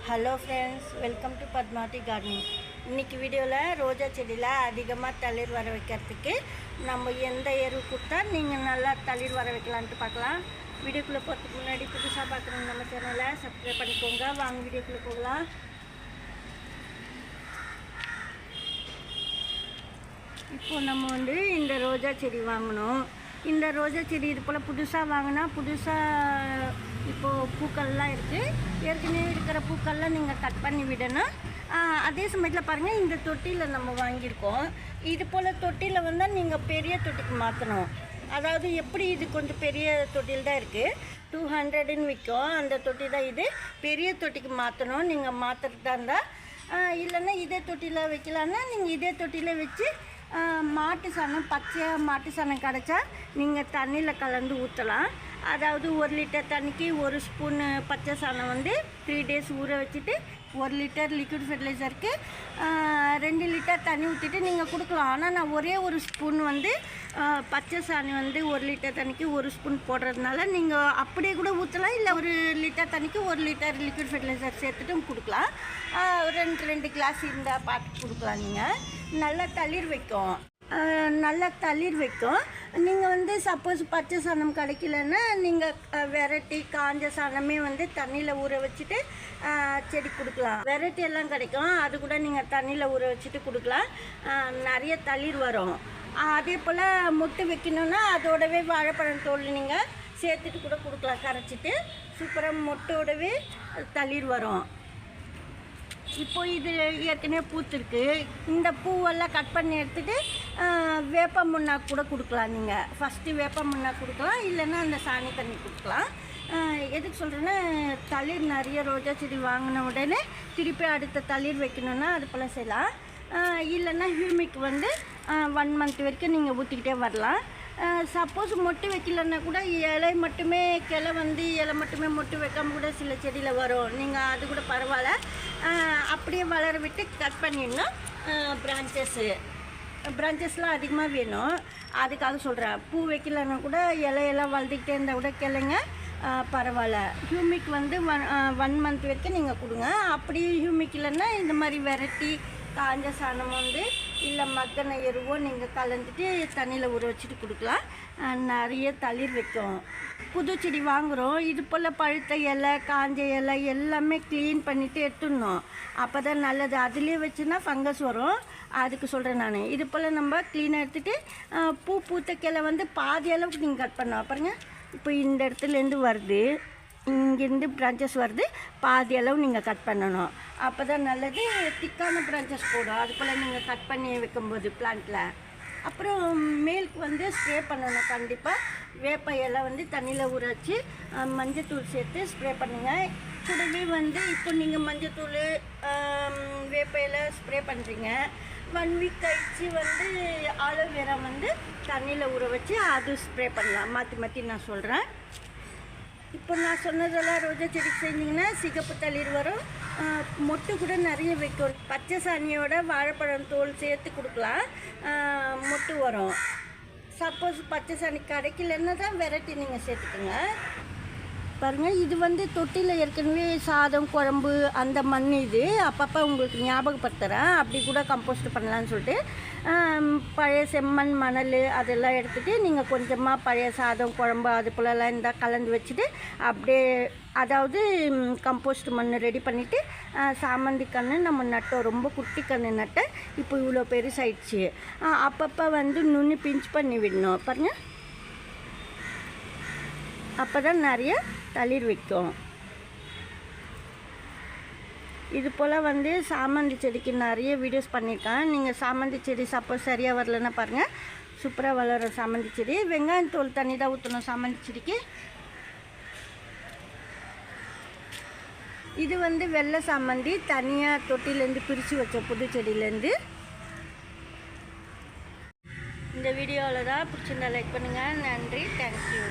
Hello friends, welcome to Padmavati gardening. இன்றைக்கி வீடியோவில் ரோஜா செடியில் அதிகமாக தளிர் வர வைக்கிறதுக்கு நம்ம எந்த எரு கொடுத்தா நீங்கள் நல்லா தளிர் வர வைக்கலான்ட்டு பார்க்கலாம். வீடியோக்குள்ளே போகிறதுக்கு முன்னாடி புதுசாக பார்க்குறவங்க நம்ம சேனலை சப்ஸ்கிரைப் பண்ணிக்கோங்க. வாங்க வீடியோக்குள்ளே போகலாம். இப்போது நம்ம இந்த ரோஜா செடி வாங்கணும். இந்த ரோஜா செடி இது போல் புதுசாக வாங்கினா புதுசாக இப்போது பூக்கள்லாம் இருக்குது. ஏற்கனவே இருக்கிற பூக்கள்லாம் நீங்கள் கட் பண்ணி விடணும். அதே சமயத்தில் பாருங்கள், இந்த தொட்டியில் நம்ம வாங்கியிருக்கோம். இது போல் தொட்டியில் வந்தால் நீங்கள் பெரிய தொட்டிக்கு மாற்றணும். அதாவது எப்படி, இது கொஞ்சம் பெரிய தொட்டியில் தான் இருக்குது, 200ன்னு விற்கும். அந்த தொட்டி தான் இது. பெரிய தொட்டிக்கு மாற்றணும். நீங்கள் மாற்றுறதா இருந்தால், இல்லைன்னா இதே தொட்டியில் வைக்கலான்னா நீங்கள் இதே தொட்டியில் வச்சு மாட்டு சாணம், பச்சையாக மாட்டு சாணம் கிடச்சா நீங்கள் தண்ணியில் கலந்து ஊற்றலாம். அதாவது 1 லிட்டர் தண்ணிக்கு 1 ஸ்பூனு பச்சை சாணம் 3 டேஸ் ஊற வச்சுட்டு 1 லிட்டர் லிக்விட் ஃபெர்டிலைசருக்கு 2 லிட்டர் தண்ணி ஊற்றிட்டு நீங்கள் கொடுக்கலாம். ஆனால் நான் ஒரே 1 ஸ்பூன் பச்சை சாணி 1 லிட்டர் தண்ணிக்கு 1 ஸ்பூன் போடுறதுனால நீங்கள் அப்படியே கூட ஊற்றலாம். இல்லை 1 லிட்டர் தண்ணிக்கு 1 லிட்டர் லிக்விட் ஃபெர்டிலைசர் சேர்த்துட்டும் கொடுக்கலாம். 2 கிளாஸ் இருந்தால் பார்த்து கொடுக்கலாம். நீங்கள் நல்லா தளிர் வைக்கும். நீங்கள் சப்போஸ் பச்சை சாணம் கிடைக்கலன்னா நீங்கள் வெரைட்டி காஞ்ச சாணமே தண்ணியில் ஊற வச்சுட்டு செடி கொடுக்கலாம். வெரைட்டி எல்லாம் கிடைக்கும், அது கூட நீங்கள் தண்ணியில் ஊற வச்சுட்டு கொடுக்கலாம். நிறைய தளிர் வரும். அதே போல் மொட்டு வைக்கணுன்னா அதோடவே வாழைப்பழம் தோல் நீங்கள் சேர்த்துட்டு கூட கொடுக்கலாம். கரைச்சிட்டு சூப்பராக மொட்டோடவே தளிர் வரும். இப்போது இது ஏற்கனவே பூத்துருக்கு. இந்த பூவெல்லாம் கட் பண்ணி எடுத்துகிட்டு வேப்ப முன்னாக்கு கூட கொடுக்கலாம். நீங்கள் ஃபஸ்ட்டு வேப்ப முன்னாக்கு கொடுக்கலாம், இல்லைன்னா அந்த சாணி தண்ணி கொடுக்கலாம். எதுக்கு சொல்கிறேன்னா, தளிர் நிறைய ரோஜா செடி வாங்கின உடனே திருப்பி அடுத்த தளிர் வைக்கணுன்னா அது போல் செய்யலாம். இல்லைன்னா ஹியூமிக் 1 மந்த் வரைக்கும் நீங்கள் ஊற்றிக்கிட்டே வரலாம். சப்போஸ் மொட்டு வைக்கலன்னா கூட இலை மட்டுமே கிளை இலை மட்டுமே மொட்டு வைக்காமல் கூட சில செடியில் வரும். நீங்கள் அது கூட பரவாயில்ல. அப்படியே வளர விட்டு கட் பண்ணிடணும். பிரான்ச்சஸ்லாம் அதிகமாக வேணும். அதுக்காக சொல்கிறேன். பூ வைக்கலன்னா கூட இலையெல்லாம் வளர்த்துக்கிட்டே இருந்தால் கூட கிளைங்க பரவாயில்ல. ஹியூமிக் 1 மந்த் வரைக்கும் நீங்கள் கொடுங்க. அப்படி ஹியூமிக் இல்லைன்னா இந்த மாதிரி வெரைட்டி காஞ்ச சாணம் இல்லை மக்கன எருவோ நீங்கள் கலந்துட்டு தண்ணியில் ஊற வச்சுட்டு கொடுக்கலாம். நிறைய தளிர் வைக்கும். புது செடி வாங்குகிறோம், இது போல் பழுத்த இலை காஞ்ச இலை எல்லாமே க்ளீன் பண்ணிவிட்டு எடுத்துடணும். அப்போ தான் நல்லது. அதிலே வச்சுன்னா ஃபங்கஸ் வரும். அதுக்கு சொல்கிறேன் நான். இது போல் நம்ம க்ளீனாக எடுத்துகிட்டு பூத்த கிளை பாதி அளவுக்கு நீங்கள் கட் பண்ணோம். பாருங்கள், இப்போ இந்த இடத்துலேருந்து வருது, இங்கேருந்து பிரான்ச்சஸ் வருது, பாதி அளவு நீங்கள் கட் பண்ணணும். அப்போ தான் நல்லது. திக்கான பிரான்ச்சஸ் போடும். அது போல் நீங்கள் கட் பண்ணி வைக்கும்போது பிளான்ட்டில். அப்புறம் மேலுக்கு ஸ்ப்ரே பண்ணணும். கண்டிப்பாக வேப்ப இலை தண்ணியில் ஊற வச்சு மஞ்சத்தூள் சேர்த்து ஸ்ப்ரே பண்ணுங்கள். கூடவே இப்போ நீங்கள் மஞ்சத்தூள் வேப்ப இலை ஸ்ப்ரே பண்ணுறீங்க. 1 வீக் கழிச்சு ஆலோவேரா தண்ணியில் ஊற வச்சு அது ஸ்ப்ரே பண்ணலாம். மாற்றி நான் சொல்கிறேன். இப்போ நான் சொன்னதெல்லாம் ரோஜா செடிக்கு செஞ்சிங்கன்னா சிகப்பு தளிர் வரும். மொட்டு கூட நிறைய வைக்கும். பச்சை சாணியோட வாழைப்பழம் தோல் சேர்த்து கொடுக்கலாம், மொட்டு வரும். சப்போஸ் பச்சை சாணி கிடைக்கலன்னா தான் வெரைட்டி நீங்கள் சேர்த்துக்குங்க. பாருங்கள், இது தொட்டியில் ஏற்கனவே சாதம் குழம்பு அந்த மண் இது. அப்பப்போ உங்களுக்கு ஞாபகப்படுத்துகிறேன். அப்படி கூட கம்போஸ்ட் பண்ணலான்னு சொல்லிட்டு பழைய செம்மண் மணல் அதெல்லாம் எடுத்துகிட்டு நீங்கள் கொஞ்சமாக பழைய சாதம் குழம்பு அது போலலாம் இருந்தால் கலந்து வச்சுட்டு அப்படியே, அதாவது கம்போஸ்ட் மண் ரெடி பண்ணிவிட்டு சாமந்தி கன்று நம்ம நட்டோம். ரொம்ப குட்டி கன்று நட்டேன். இப்போ இவ்வளோ பெருசாயிடுச்சு. அப்பப்போ நுனி பிஞ்ச் பண்ணி விடணும். பாருங்கள், அப்போ தான் நிறைய தளிர் வைக்கும். இது போல் சாமந்தி செடிக்கு நிறைய வீடியோஸ் பண்ணியிருக்கேன். நீங்கள் சாமந்தி செடி சப்போஸ் சரியாக வரலன்னா பாருங்கள், சூப்பராக வளரும் சாமந்தி செடி. வெங்காயம் தோல் தண்ணி தான் ஊற்றணும் சாமந்தி செடிக்கு. இது வெள்ளை சாமந்தி தனியாக தொட்டிலேருந்து பிரித்து வச்ச புது செடியிலேருந்து. இந்த வீடியோவில் தான் பிடிச்சிருந்தா லைக் பண்ணுங்கள். நன்றி, தேங்க்யூ.